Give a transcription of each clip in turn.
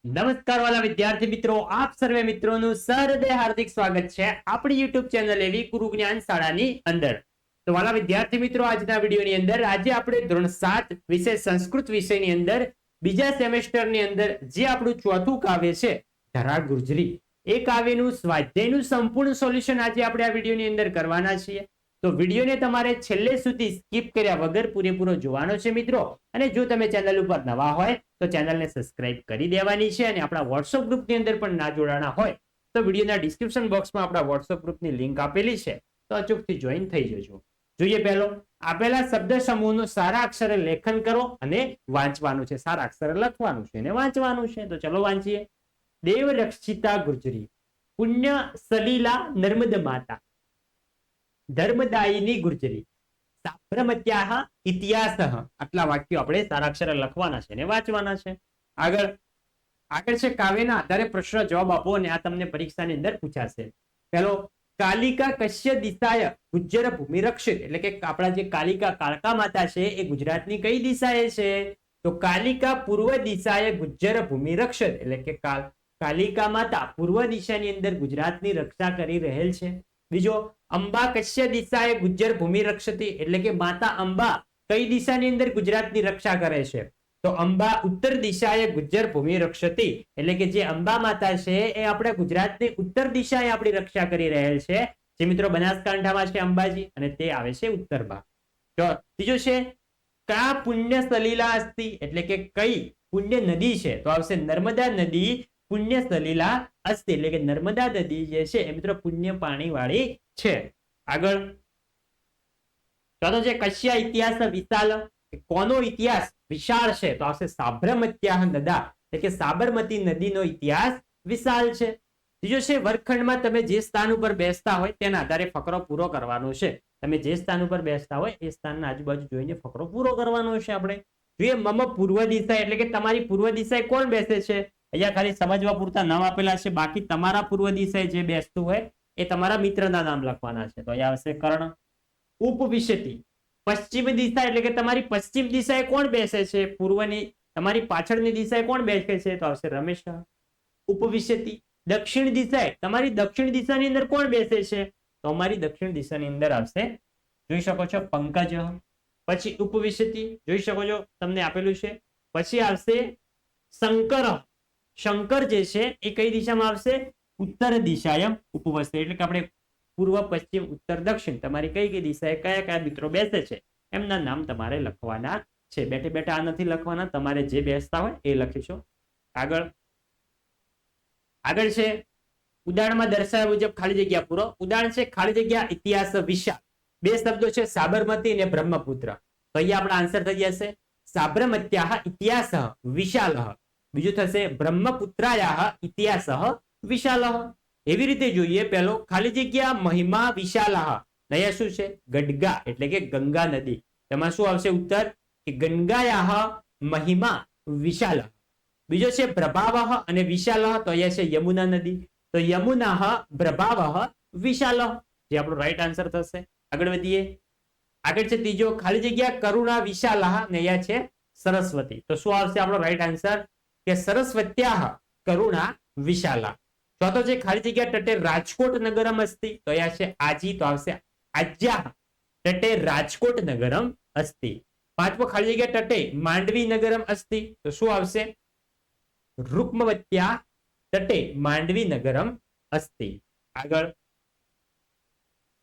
નમસ્કાર વાલા વિદ્યાર્થી મિત્રો, આપ સર્વે મિત્રોનું સહૃદય હાર્દિક સ્વાગત છે આપણી YouTube ચેનલ એવી ગુરુ જ્ઞાન શાળાની અંદર. તો વાલા વિદ્યાર્થી મિત્રો, આજના વિડીયોની અંદર આજે આપણે ધોરણ 7 વિષય સંસ્કૃત વિષયની અંદર બીજા સેમેસ્ટરની અંદર જે આપણું ચોથું કાવ્ય છે ધરા ગુર્જરી, એ કાવ્યનું સ્વાધ્યાયનું સંપૂર્ણ સોલ્યુશન આજે આપણે આ વિડીયોની અંદર કરવાના છીએ. તો વિડીયોને તમારે છેલ્લે સુધી સ્કીપ કર્યા વગર પૂરેપૂરો જોવાનો છે મિત્રો. અને જો તમે ચેનલ ઉપર નવા હોય તો ચેનલને સબસ્ક્રાઇબ કરી દેવાની છે. અને આપણા વોટ્સઅપ ગ્રુપની અંદર પણ ના જોડાણા હોય તો વિડીયોના ડિસ્ક્રિપ્શન બોક્સમાં આપણા વોટ્સઅપ ગ્રુપની લિંક આપેલી છે, તો અચૂકથી જોઈન થઈ જજો. જોઈએ પહેલો, આપેલા શબ્દ સમૂહનું સારા અક્ષરે લેખન કરો અને વાંચવાનું છે. સારા અક્ષરે લખવાનું છે અને વાંચવાનું છે. તો ચલો વાંચીએ. દેવ રક્ષિતા ગુર્જરી, પુણ્ય સલીલા નર્મદ માતા, ધર્મદાયિની ગુર્જરી, સાબરમત્યાહ ઇતિહાસઃ. આટલા વાક્યો આપણે સારા અક્ષરે લખવાના છે અને વાંચવાના છે. આગળ છે કાવ્યના આધારે પ્રશ્ન જવાબ આપો અને આ તમને પરીક્ષાની અંદર પૂછાશે. પહેલો, કાલિકા કશ્ય દિશાય ગુજ્જર ભૂમિ રક્ષિત, એટલે કે આપણા જે કાલિકા કાળકા માતા છે એ ગુજરાતની કઈ દિશાએ છે? તો કાલિકા પૂર્વ દિશાએ ગુજ્જર ભૂમિ રક્ષિત, એટલે કે કાલિકા માતા પૂર્વ દિશાની અંદર ગુજરાતની રક્ષા કરી રહેલ છે. બીજો, અંબા કશ્ય દિશાએ ગુજ્જર ભૂમિ રક્ષતી, એટલે કે માતા અંબા કઈ દિશાની અંદર ગુજરાતની રક્ષા કરે છે? તો અંબા ઉત્તર દિશાએ ગુજ્જર ભૂમિ રક્ષતી, એટલે કે જે અંબા માતા છે એ આપણે ગુજરાતની ઉત્તર દિશાએ આપણી રક્ષા કરી રહેલ છે. જે મિત્રો બનાસકાંઠામાં છે અંબાજી, અને તે આવે છે ઉત્તર ભાગ. ત્રીજો છે કા પુણ્ય સલીલા અસ્તિ, એટલે કે કઈ પુણ્ય નદી છે? તો આવશે નર્મદા નદી પુણ્ય સલીલા અસ્તિ, એટલે કે નર્મદા નદી જે છે એ મિત્રો પુણ્ય પાણી વાળી છે. આગળ ચોથો છે કશ્યા ઇતિહાસ વિશાલ, કોનો ઇતિહાસ વિશાળ છે? તો આવશે સાબરમત્યાહ નદા, એટલે કે સાબરમતી નદીનો ઇતિહાસ વિશાળ છે. ત્રીજો છે વર્ગખંડમાં તમે જે સ્થાન ઉપર બેસતા હોય તેના આધારે ફકરો પૂરો કરવાનો છે. તમે જે સ્થાન ઉપર બેસતા હોય એ સ્થાનના આજુબાજુ જોઈને ફકરો પૂરો કરવાનો છે. આપણે જોઈએ મમ પૂર્વ દિશા, એટલે કે તમારી પૂર્વ દિશાએ કોણ બેસે છે? અહીંયા ખાલી સમજવા પૂરતા નામ આપેલા છે, બાકી તમારા પૂર્વ દિશાએ જે બેસતું હોય એ તમારા મિત્રના નામ લખવાના છે. તો અહીંયા આવશે કર્ણ. ઉપવિશતિ, પશ્ચિમ દિશા, એટલે કે તમારી પશ્ચિમ દિશાએ કોણ બેસે છે? પૂર્વની તમારી પાછળની દિશાએ કોણ બેસે છે? તો આવશે રમેશ. ઉપવિશતિ, દક્ષિણ દિશાએ તમારી દક્ષિણ દિશાની અંદર કોણ બેસે છે? તો અમારી દક્ષિણ દિશાની અંદર આવશે, જોઈ શકો છો, પંકજ. પછી ઉપવિશતિ જોઈ શકો છો, તમને આપેલું છે. પછી આવશે શંકર. શંકર જે છે એ કઈ દિશામાં આવશે? ઉત્તર દિશાએ ઉપવસતે, એટલે કે આપણે પૂર્વ પશ્ચિમ ઉત્તર દક્ષિણ તમારી કઈ કઈ દિશાએ કયા કયા મિત્રો બેસે છે એમના નામ તમારે લખવાના છે. બેઠે બેઠા આ નથી લખવાના, તમારે જે બેસતા હોય એ લખીશું. આગળ છે ઉદાહરણમાં દર્શાવ્યા મુજબ ખાલી જગ્યા પૂરો. ઉદાહરણ છે ખાલી જગ્યા ઇતિહાસ વિશાળ. બે શબ્દો છે સાબરમતી અને બ્રહ્મપુત્ર. તો અહીંયા આપણા આન્સર થઈ જશે સાબરમત્યાહ ઇતિહાસ વિશાલ. બીજું થશે બ્રહ્મપુત્રાયાહ ઇતિહાસ વિશાલ. એવી રીતે જોઈએ પહેલો ખાલી જગ્યા મહિમા વિશાલાહ. અહીંયા શું છે? ગડગા, એટલે કે ગંગા નદી. તેમાં શું આવશે ઉત્તર? કે ગંગાયાહ મહિમા વિશાલ. બીજો છે પ્રભાવઃ અને વિશાલ, તો અહીંયા છે યમુના નદી. તો યમુનાહ પ્રભાવઃ વિશાલ, જે આપણો રાઈટ આન્સર થશે. આગળ વધીએ. આગળ છે ત્રીજો ખાલી જગ્યા કરુણા વિશાલાહ, ને અહીંયા છે સરસ્વતી. તો શું આવશે આપણો રાઈટ આન્સર? કે સરસ્વત્યાહ કરુણા વિશાલા. ચોથો છે ખાલી જગ્યા તટે રાજકોટ નગરમ અસ્તિ, તો અહીંયા છે આજી, તો આવશે આજ્યા તટે રાજકોટ નગરમ અસ્તિ. પાંચમો ખાલી જગ્યા તટે માંડવી નગરમ અસ્તિ, તો શું આવશે? રૂક્મવત્યા તટે માંડવી નગરમ અસ્તિ. આગળ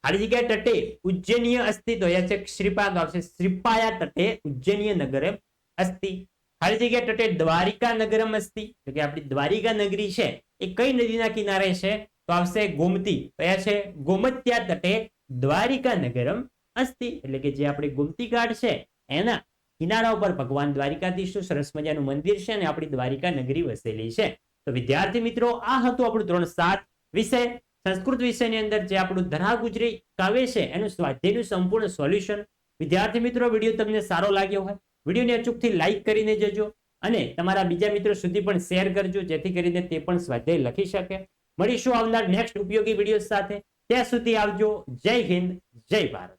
ખાલી જગ્યા તટે ઉજ્જૈનીય અસ્તિ, તો અહીંયા છે શ્રીપા, તો આવશે શ્રીપાયા તટે ઉજ્જૈનીય નગરમ અસ્તિ. ખાલી જગ્યા તટે દ્વારિકા નગરમ અસ્તિ, એટલે કે આપણી દ્વારિકા નગરી છે એ કઈ નદીના કિનારે છે? તો આવશે ગોમતી. કયા છે? ગોમત્યા તટે દ્વારિકા નગરમ અસ્તિ, એટલે કે જે આપણી ગોમતી ઘાટ છે એના કિનારા ઉપર ભગવાન દ્વારિકાધીશનું સરસ મજાનું મંદિર છે અને આપણી દ્વારિકા નગરી વસેલી છે. તો વિદ્યાર્થી મિત્રો, આ હતું આપણું ધોરણ 7 વિષય સંસ્કૃત વિષયની અંદર જે આપણું ધરા ગુર્જરી કાવ્ય છે એનું સ્વાધ્યાયનું સંપૂર્ણ સોલ્યુશન. વિદ્યાર્થી મિત્રો, વિડીયો તમને સારો લાગ્યો હોય વિડીયોને અચૂકથી લાઈક કરીને જજો અને તમારા બીજા મિત્રો સુધી પણ શેર કરજો, જેથી કરીને તે પણ સ્વાધ્યાય લખી શકે. મળીશું આવનાર નેક્સ્ટ ઉપયોગી વિડીયો સાથે. ત્યાં સુધી આવજો. જય હિન્દ, જય ભારત.